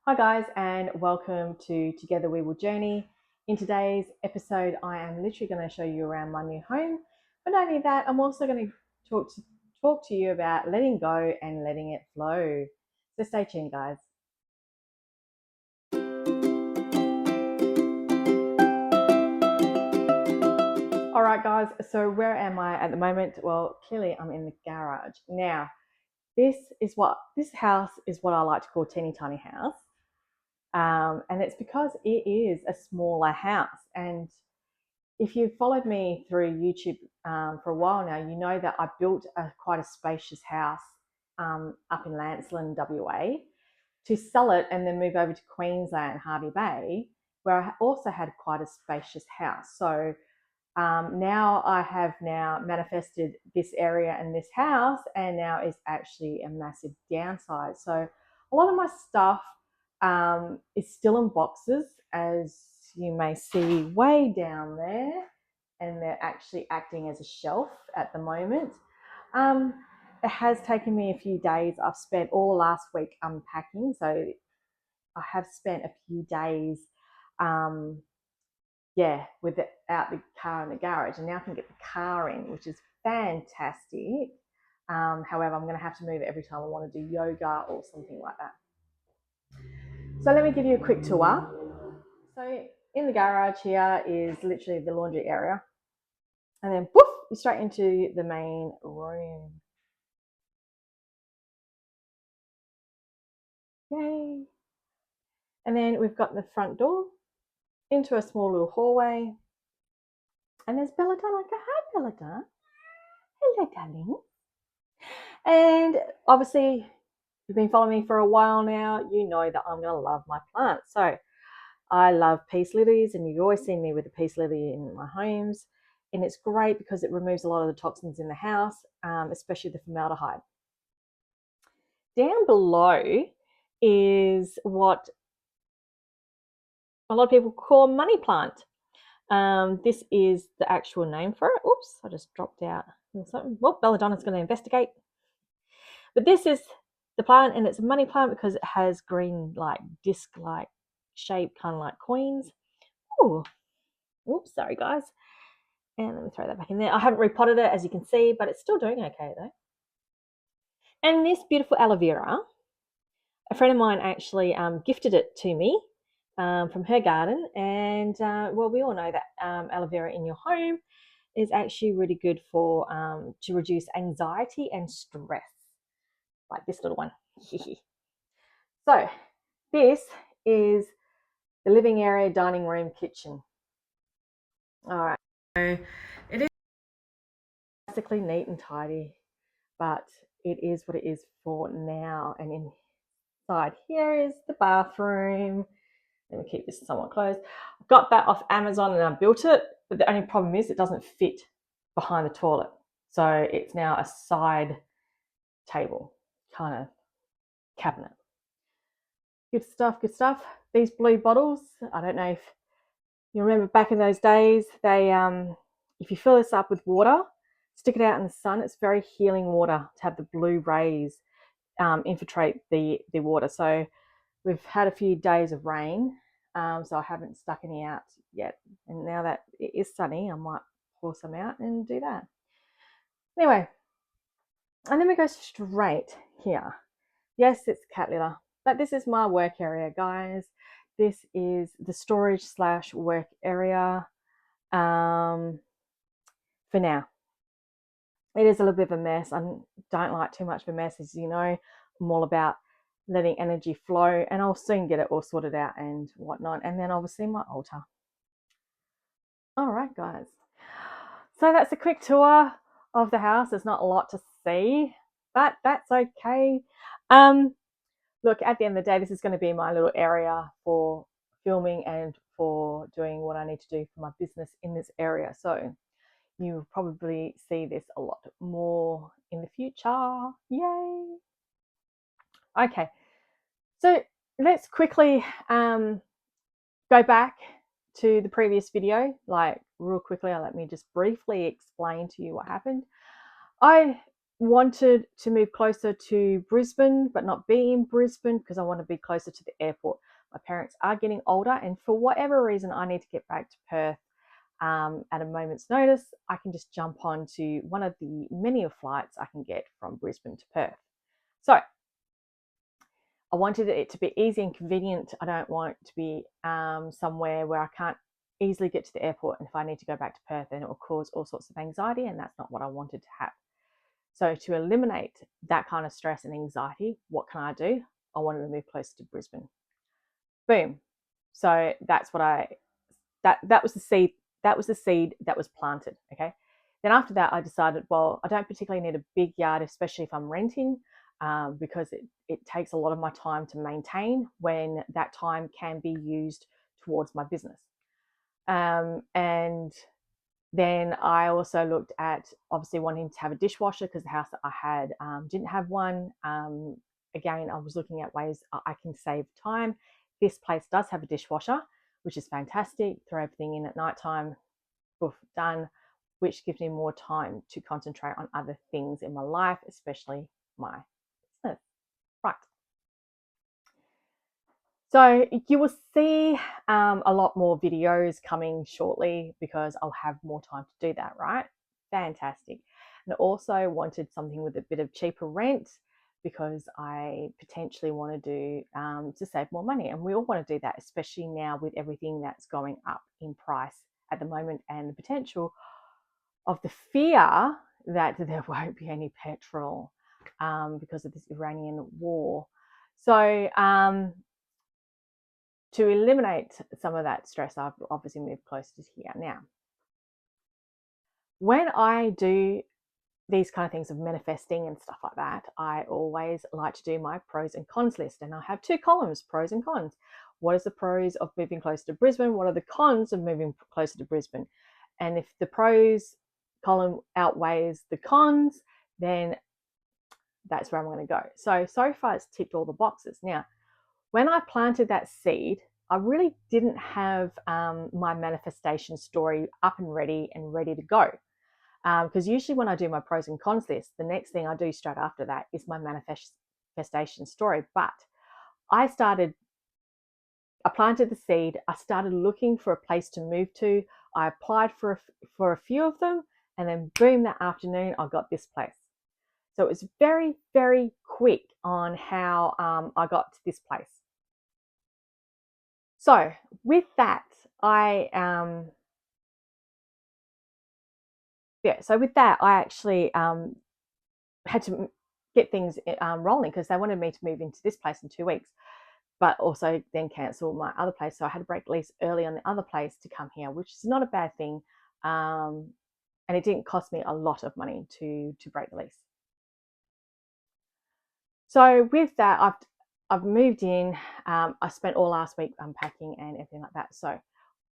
Hi guys, and welcome to Together We Will Journey. In today's episode, I am literally going to show you around my new home. But not only that, I'm also going to talk to you about letting go and letting it flow. So stay tuned, guys. All right, guys. So where am I at the moment? Well, clearly I'm in the garage. Now, this house is what I like to call teeny tiny house. And it's because it is a smaller house. And if you've followed me through YouTube for a while now, you know that I built quite a spacious house up in Lancelin, WA, to sell it and then move over to Queensland, Hervey Bay, where I also had quite a spacious house. So now I have manifested this area and this house, and now it's actually a massive downside. So a lot of my stuff is still in boxes, as you may see way down there, and they're actually acting as a shelf at the moment. Um, it has taken me a few days. I've spent all last week unpacking, so I have spent a few days without the car in the garage, and now I can get the car in, which is fantastic. However, I'm going to have to move it every time I want to do yoga or something like that. So let me give you a quick tour. So in the garage here is literally the laundry area, and then poof, you're straight into the main room. Yay! And then we've got the front door into a small little hallway, and there's Belladonna. Go, hi, Belladonna. Hello, darling. And obviously, if you've been following me for a while now, you know that I'm going to love my plants. So I love peace lilies, and you've always seen me with a peace lily in my homes. And it's great because it removes a lot of the toxins in the house, especially the formaldehyde. Down below is what a lot of people call money plant. This is the actual name for it. Oops, I just dropped out something. Well, Belladonna's going to investigate. But this is the plant, and it's a money plant because it has green, like disc-like shape, kind of like coins. Oh, oops, sorry guys. And let me throw that back in there. I haven't repotted it, as you can see, but it's still doing okay though. And this beautiful aloe vera, a friend of mine actually gifted it to me from her garden. And well, we all know that aloe vera in your home is actually really good for to reduce anxiety and stress, like this little one. So this is the living area, dining room, kitchen. All right. So it is basically neat and tidy, but it is what it is for now. And inside here is the bathroom. Let me keep this somewhat closed. I got that off Amazon and I built it, but the only problem is it doesn't fit behind the toilet. So it's now a side table kind of cabinet. Good stuff, good stuff. These blue bottles, I don't know if you remember back in those days, they if you fill this up with water, stick it out in the sun, it's very healing water to have the blue rays infiltrate the water. So we've had a few days of rain, so I haven't stuck any out yet. And now that it is sunny, I might pour some out and do that. Anyway, and then we go straight here. Yes, it's cat litter, but this is my work area, guys. This is the storage / work area for now. It is a little bit of a mess. I don't like too much of a mess, as you know. I'm all about letting energy flow, and I'll soon get it all sorted out and whatnot. And then obviously my altar. All right, guys. So that's a quick tour of the house. There's not a lot to see, but that's okay. Look, at the end of the day, this is going to be my little area for filming and for doing what I need to do for my business in this area. So you'll probably see this a lot more in the future. Yay! Okay, so let's quickly go back to the previous video, like real quickly. Let me just briefly explain to you what happened. I wanted to move closer to Brisbane, but not be in Brisbane because I want to be closer to the airport. My parents are getting older, and for whatever reason, I need to get back to Perth at a moment's notice. I can just jump on to one of the many flights I can get from Brisbane to Perth. So I wanted it to be easy and convenient. I don't want to be somewhere where I can't easily get to the airport, and if I need to go back to Perth, then it will cause all sorts of anxiety, and that's not what I wanted to have. So to eliminate that kind of stress and anxiety, what can I do? I wanted to move closer to Brisbane. Boom. So that's what that was the seed. That was the seed that was planted. Okay. Then after that, I decided, well, I don't particularly need a big yard, especially if I'm renting, because it takes a lot of my time to maintain when that time can be used towards my business. And then I also looked at obviously wanting to have a dishwasher because the house that I had didn't have one. Again, I was looking at ways I can save time. This place does have a dishwasher, which is fantastic. Throw everything in at nighttime, poof, done, which gives me more time to concentrate on other things in my life, especially my business. Right. So you will see a lot more videos coming shortly because I'll have more time to do that, right? Fantastic. And I also wanted something with a bit of cheaper rent because I potentially want to do to save more money. And we all want to do that, especially now with everything that's going up in price at the moment and the potential of the fear that there won't be any petrol because of this Iranian war. So to eliminate some of that stress, I've obviously moved closer to here. Now, when I do these kind of things of manifesting and stuff like that, I always like to do my pros and cons list. And I have two columns, pros and cons. What is the pros of moving closer to Brisbane? What are the cons of moving closer to Brisbane? And if the pros column outweighs the cons, then that's where I'm going to go. So far it's ticked all the boxes. Now, when I planted that seed, I really didn't have my manifestation story up and ready to go. Because usually when I do my pros and cons list, the next thing I do straight after that is my manifestation story. But I planted the seed. I started looking for a place to move to. I applied for a few of them, and then boom, that afternoon I got this place. So it was very, very quick on how I got to this place. So with that, I actually had to get things rolling because they wanted me to move into this place in 2 weeks, but also then cancel my other place. So I had to break lease early on the other place to come here, which is not a bad thing. And it didn't cost me a lot of money to break the lease. So with that, I've moved in. I spent all last week unpacking and everything like that. So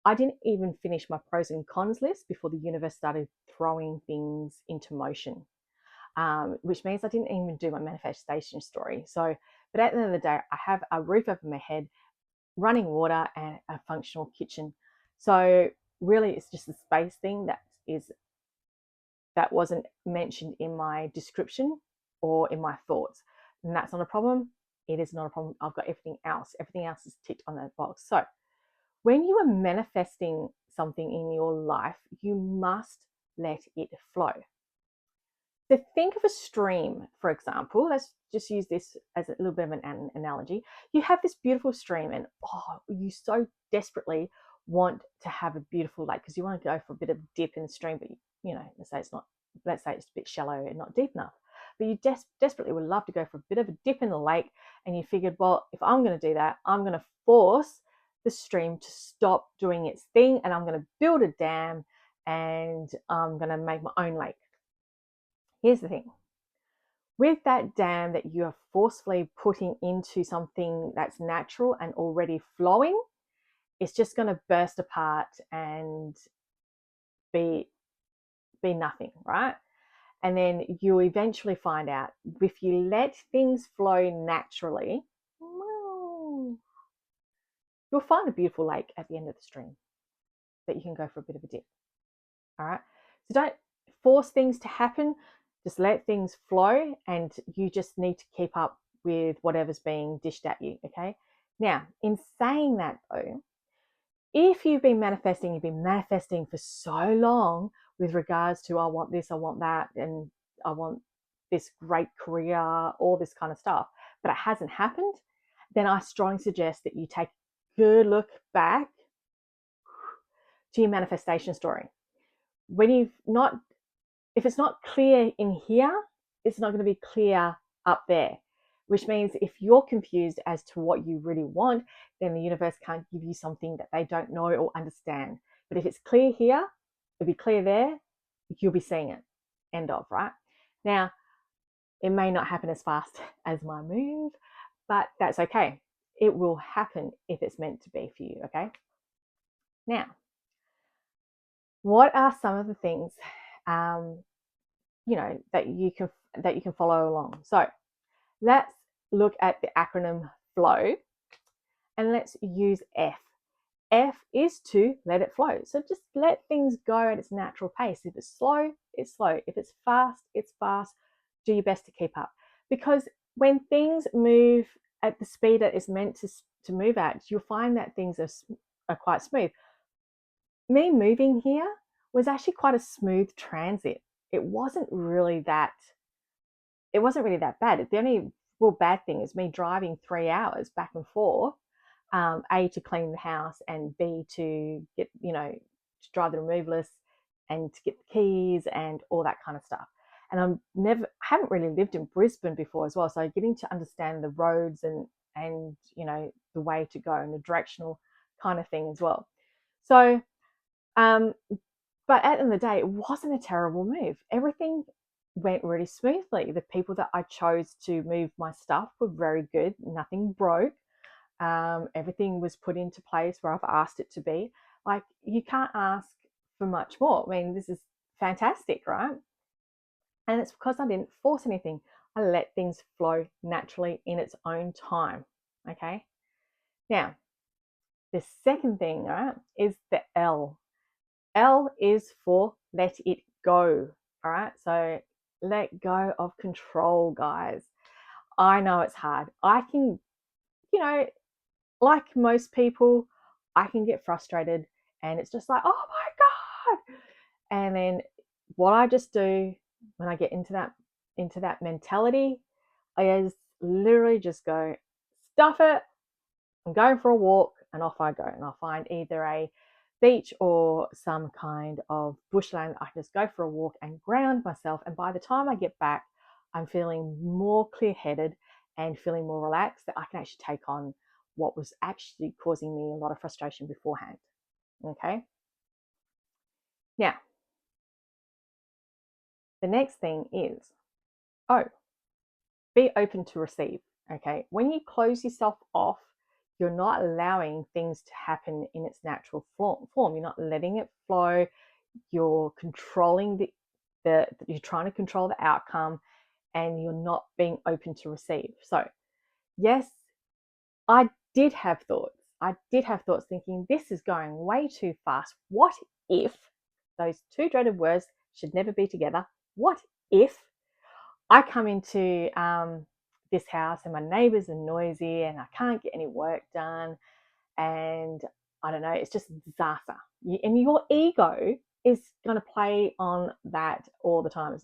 I didn't even finish my pros and cons list before the universe started throwing things into motion, which means I didn't even do my manifestation story. So, but at the end of the day, I have a roof over my head, running water, and a functional kitchen. So really, it's just a space thing that wasn't mentioned in my description or in my thoughts, and that's not a problem. It is not a problem. I've got everything else. Everything else is ticked on that box. So when you are manifesting something in your life, you must let it flow. So think of a stream, for example. Let's just use this as a little bit of an analogy. You have this beautiful stream, and you so desperately want to have a beautiful lake because you want to go for a bit of a dip in the stream, but let's say it's a bit shallow and not deep enough. But you desperately would love to go for a bit of a dip in the lake, and you figured, well, if I'm going to do that, I'm going to force the stream to stop doing its thing, and I'm going to build a dam, and I'm going to make my own lake. Here's the thing. With that dam that you are forcefully putting into something that's natural and already flowing, it's just going to burst apart and be nothing, right? And then you eventually find out if you let things flow naturally, you'll find a beautiful lake at the end of the stream that you can go for a bit of a dip. All right. So don't force things to happen. Just let things flow, and you just need to keep up with whatever's being dished at you. Okay. Now, in saying that though, if you've been manifesting for so long with regards to, I want this, I want that, and I want this great career, all this kind of stuff, but it hasn't happened, then I strongly suggest that you take a good look back to your manifestation story. When if it's not clear in here, it's not going to be clear up there, which means if you're confused as to what you really want, then the universe can't give you something that they don't know or understand. But if it's clear here, it'll be clear there, you'll be seeing it. End of, right? Now, it may not happen as fast as my move, but that's okay. It will happen if it's meant to be for you, okay? Now, what are some of the things that you can follow along? So let's look at the acronym FLOW, and let's use F. F is to let it flow. So just let things go at its natural pace. If it's slow, it's slow. If it's fast. Do your best to keep up. Because when things move at the speed that is meant to move at, you'll find that things are quite smooth. Me moving here was actually quite a smooth transit. It wasn't really that bad. The only real bad thing is me driving 3 hours back and forth, A, to clean the house, and B, to get, to drive the removalist and to get the keys and all that kind of stuff. And haven't really lived in Brisbane before as well. So getting to understand the roads and the way to go and the directional kind of thing as well. So, but at the end of the day, it wasn't a terrible move. Everything went really smoothly. The people that I chose to move my stuff were very good. Nothing broke. Everything was put into place where I've asked it to be. Like, you can't ask for much more. I mean, this is fantastic, right? And it's because I didn't force anything. I let things flow naturally in its own time. Okay. Now, the second thing, right, is the L. L is for let it go. All right. So let go of control, guys. I know it's hard. I can, like most people, I can get frustrated, and it's just like, oh my God. And then what I just do when I get into that mentality, I just literally just go, stuff it. I'm going for a walk, and off I go. And I'll find either a beach or some kind of bushland. I just go for a walk and ground myself. And by the time I get back, I'm feeling more clear-headed and feeling more relaxed, that I can actually take on what was actually causing me a lot of frustration beforehand. Okay. Now, the next thing is, be open to receive. Okay. When you close yourself off, you're not allowing things to happen in its natural form. You're not letting it flow. You're controlling you're trying to control the outcome, and you're not being open to receive. So, yes, I did have thoughts. Thinking, this is going way too fast. What if those two dreaded words should never be together? What if I come into this house and my neighbors are noisy and I can't get any work done, and I don't know, it's just a disaster. And your ego is going to play on that all the time.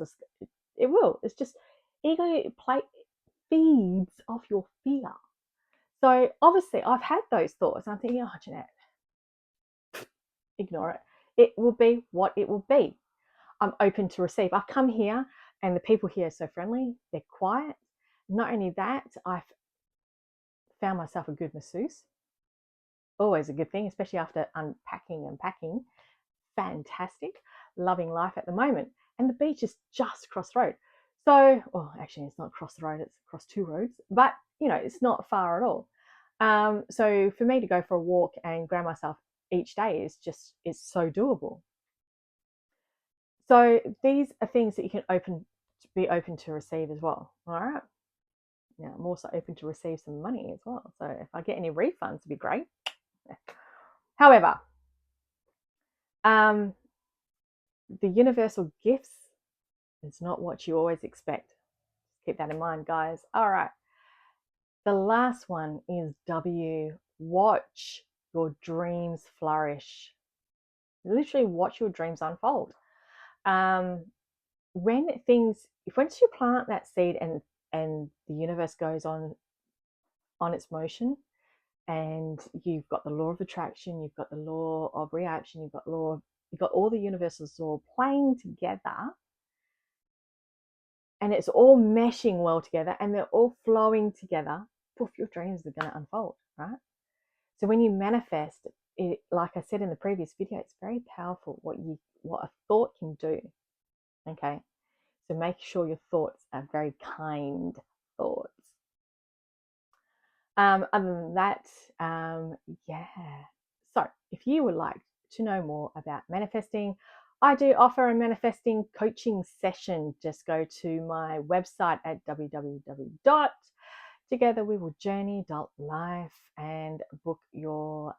It will. It's just ego feeds off your fear. So obviously I've had those thoughts. I'm thinking, oh, Jeanette, ignore it. It will be what it will be. I'm open to receive. I've come here and the people here are so friendly. They're quiet. Not only that, I've found myself a good masseuse. Always a good thing, especially after unpacking and packing. Fantastic. Loving life at the moment. And the beach is just across the road. So, well, actually, it's not across the road. It's across 2 roads. But, it's not far at all. So for me to go for a walk and ground myself each day is so doable. So these are things that you can be open to receive as well. All right. Now I'm also open to receive some money as well. So if I get any refunds, it'd be great. However, the universal gifts It's not what you always expect. Keep that in mind, guys. All right. The last one is W. Watch your dreams flourish. Literally watch your dreams unfold. Once you plant that seed and the universe goes on its motion, and you've got the law of attraction, you've got the law of reaction, you've got all the universal law playing together, and it's all meshing well together, and they're all flowing together. Poof, your dreams are going to unfold, right? So when you manifest it, like I said in the previous video, it's very powerful what a thought can do. Okay, so make sure your thoughts are very kind thoughts. Other than that, yeah. So if you would like to know more about manifesting, I do offer a manifesting coaching session. Just go to my website at www.togetherwewilljourney.life and book your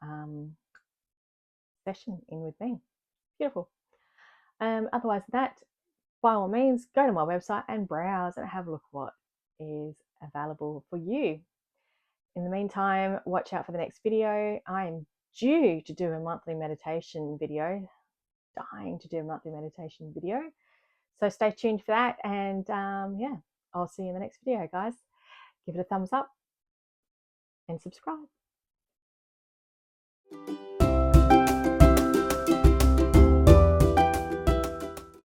session in with me. Beautiful. Otherwise, that by all means, go to my website and browse and have a look what is available for you. In the meantime, watch out for the next video. I am due to do a monthly meditation video, dying to do a monthly meditation video. So stay tuned for that. And yeah, I'll see you in the next video, guys. Give it a thumbs up and subscribe.